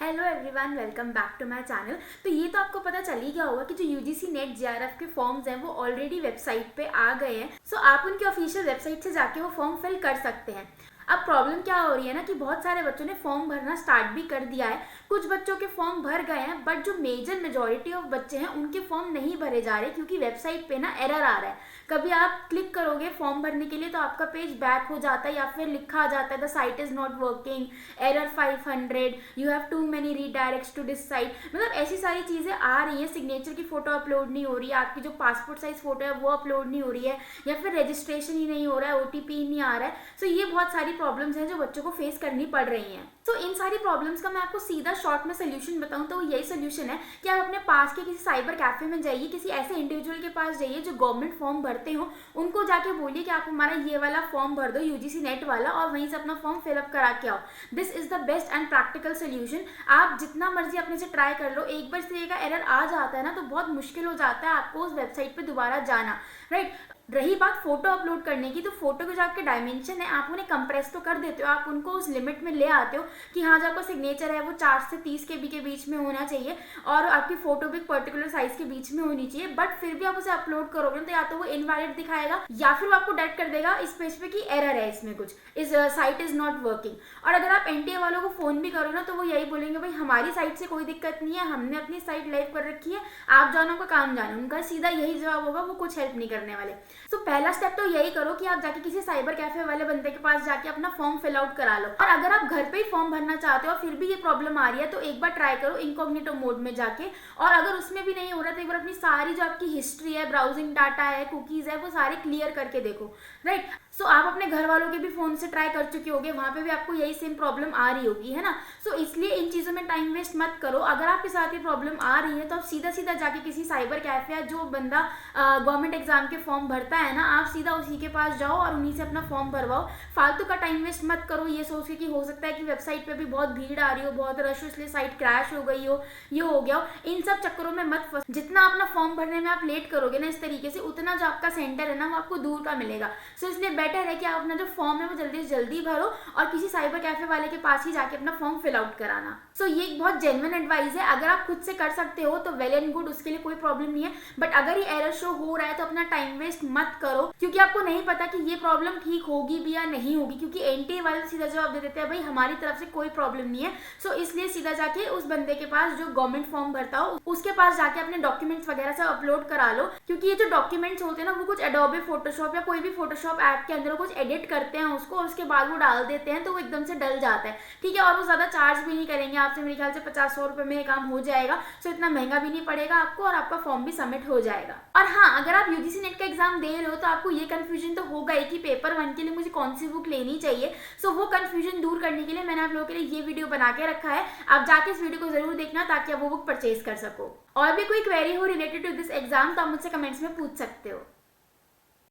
Hello everyone, welcome back to my channel. तो ये तो आपको पता चल ही गया होगा कि जो यूजीसी नेट जेआरएफ के फॉर्म्स हैं वो ऑलरेडी वेबसाइट पे आ गए हैं। सो आप उनकी ऑफिशियल वेबसाइट से जाके वो फॉर्म फिल कर सकते हैं। अब प्रॉब्लम क्या हो रही है ना कि बहुत सारे बच्चों ने फॉर्म भरना स्टार्ट भी कर दिया है। कुछ बच्चों के फॉर्म भर गए हैं, बट जो मेजर मेजॉरिटी ऑफ बच्चे हैं उनके फॉर्म नहीं भरे जा रहे क्योंकि वेबसाइट पे ना एरर आ रहा है। कभी आप क्लिक करोगे फॉर्म भरने के लिए तो आपका पेज बैक हो जाता है या फिर लिखा आ जाता है the site is not working, error 500, you have too many redirects to this site. मतलब ऐसी सारी चीज़ें आ रही हैं। सिग्नेचर की फोटो अपलोड नहीं हो रही है, आपकी जो पासपोर्ट साइज फोटो है वो अपलोड नहीं हो रही है, या फिर रजिस्ट्रेशन ही नहीं हो रहा है, ओटीपी ही नहीं आ रहा है। सो ये बहुत सारी प्रॉब्लम्स हैं जो बच्चों को फेस करनी पड़ रही हैं। तो इन सारी प्रॉब्लम्स का मैं आपको सीधा शॉर्ट में सोल्यूशन बताऊं तो यही सोल्यूशन है कि आप अपने पास के किसी साइबर कैफे में जाइए, किसी ऐसे इंडिविजुअल के पास जाइए जो गवर्नमेंट फॉर्म भरते हो, उनको जाके बोलिए कि आप हमारा ये वाला फॉर्म भर दो यूजीसी नेट वाला, और वहीं से अपना फॉर्म फिलअप करा के आओ। This is the best and practical solution. आप जितना मर्जी अपने से ट्राई कर लो, एक बार से एरर आ जाता है ना तो बहुत मुश्किल हो जाता है आपको उस वेबसाइट पे दोबारा जाना, राइट। रही बात फोटो अपलोड करने की, तो फोटो के जो आपके डायमेंशन है आप उन्हें कंप्रेस तो कर देते हो, आप उनको उस लिमिट में ले आते हो कि हाँ जो आपका सिग्नेचर है वो 4 से 30 KB के बीच में होना चाहिए और आपकी फोटो भी पर्टिकुलर साइज के बीच में होनी चाहिए। बट फिर भी आप उसे अपलोड करोगे तो या तो वो इनवैलिड दिखाएगा या फिर वो आपको डायरेक्ट कर देगा इस पेज पे कि एरर है, इसमें कुछ इस साइट इज नॉट वर्किंग। और अगर आप एनटीए वालों को फोन भी करो ना तो वो यही बोलेंगे भाई हमारी साइट से कोई दिक्कत नहीं है, हमने अपनी साइट लाइव कर रखी है, आप जानो का काम जाने। उनका सीधा यही जवाब होगा, वो कुछ हेल्प नहीं करने वाले। तो पहला स्टेप तो यही करो कि आप जाके किसी साइबर कैफे वाले बंदे के पास जाके अपना फॉर्म फिल आउट करा लो। और अगर आप घर पे ही फॉर्म भरना चाहते हो फिर भी ये प्रॉब्लम आ रही है तो एक बार ट्राई करो इनकॉग्निटो मोड में जाके, और अगर उसमें भी नहीं हो रहा तो एक बार अपनी सारी जो आपकी हिस्ट्री है, ब्राउजिंग डाटा है, कुकीज है, वो सारे क्लियर करके देखो, राइट। सो आप अपने घर वालों के भी फोन से ट्राई कर चुके होगे, वहां पे भी आपको यही सेम प्रॉब्लम आ रही होगी, है ना। सो इसलिए इन चीजों में टाइम वेस्ट मत करो। अगर आपके साथ ये प्रॉब्लम आ रही है तो आप सीधा सीधा जाके किसी साइबर कैफे या जो बंदा गवर्नमेंट एग्जाम के फॉर्म भरता है ना, आप सीधा उसी के पास जाओ और उन्हीं से अपना फॉर्म भरवाओ। फालतू का टाइम वेस्ट मत करो ये सोच के कि हो सकता है कि वेबसाइट पे भी बहुत भीड़ आ रही हो, बहुत रश हो, इसलिए साइट क्रैश हो गई हो, ये हो गया हो। इन सब चक्करों में मत फंस। जितना अपना फॉर्म भरने में आप लेट करोगे ना इस तरीके से, उतना जो आपका सेंटर है ना वो आपको दूर का मिलेगा। सो इसलिए बेटर है कि आप अपना जो फॉर्म है वो जल्दी से जल्दी भरो और किसी साइबर कैफे वाले के पास ही जाके अपना फॉर्म फिल आउट कराना। सो ये एक बहुत जेन्युइन एडवाइस है। अगर आप खुद से कर सकते हो तो वेल एंड गुड, उसके लिए कोई प्रॉब्लम नहीं है। बट अगर ये एरर शो हो रहा है तो अपना टाइम वेस्ट मत करो, क्योंकि आपको नहीं पता कि ये प्रॉब्लम ठीक होगी भी या नहीं होगी, क्योंकि एनटीए वाले सीधा जवाब दे देते हैं भाई हमारी तरफ से कोई प्रॉब्लम नहीं है। सो इसलिए सीधा जाके उस बंदे के पास जो गवर्नमेंट फॉर्म भरता हो उसके पास जाके अपने डॉक्यूमेंट्स वगैरह सब अपलोड करा लो, क्योंकि ये जो डॉक्यूमेंट्स होते हैं ना वो कुछ एडोबे फोटोशॉप या कोई भी फोटोशॉप ऐप के अंदर कुछ एडिट करते हैं उसको और उसके बाद वो डाल देते हैं तो वो एकदम से डल जाता है, ठीक है। और वो ज्यादा चार्ज भी नहीं करेंगे आपसे, मेरे ख्याल से 50-100 रुपए में ये काम हो जाएगा। सो इतना महंगा भी नहीं पड़ेगा आपको और आपका फॉर्म भी सबमिट हो जाएगा। और हाँ, अगर आप यूजीसी नेट का एग्जाम दे रहे हो तो आपको ये कंफ्यूजन तो होगा ही कि पेपर 1 के लिए मुझे कौन सी बुक लेनी चाहिए। सो वो कंफ्यूजन दूर करने के लिए मैंने आप लोगों के लिए ये वीडियो बना के रखा है। आप जाके इस वीडियो को जरूर देखना ताकि आप वो बुक परचेज कर सको। और भी कोई क्वेरी हो रिलेटेड टू दिस एग्जाम तो आप मुझसे कमेंट्स में पूछ सकते हो।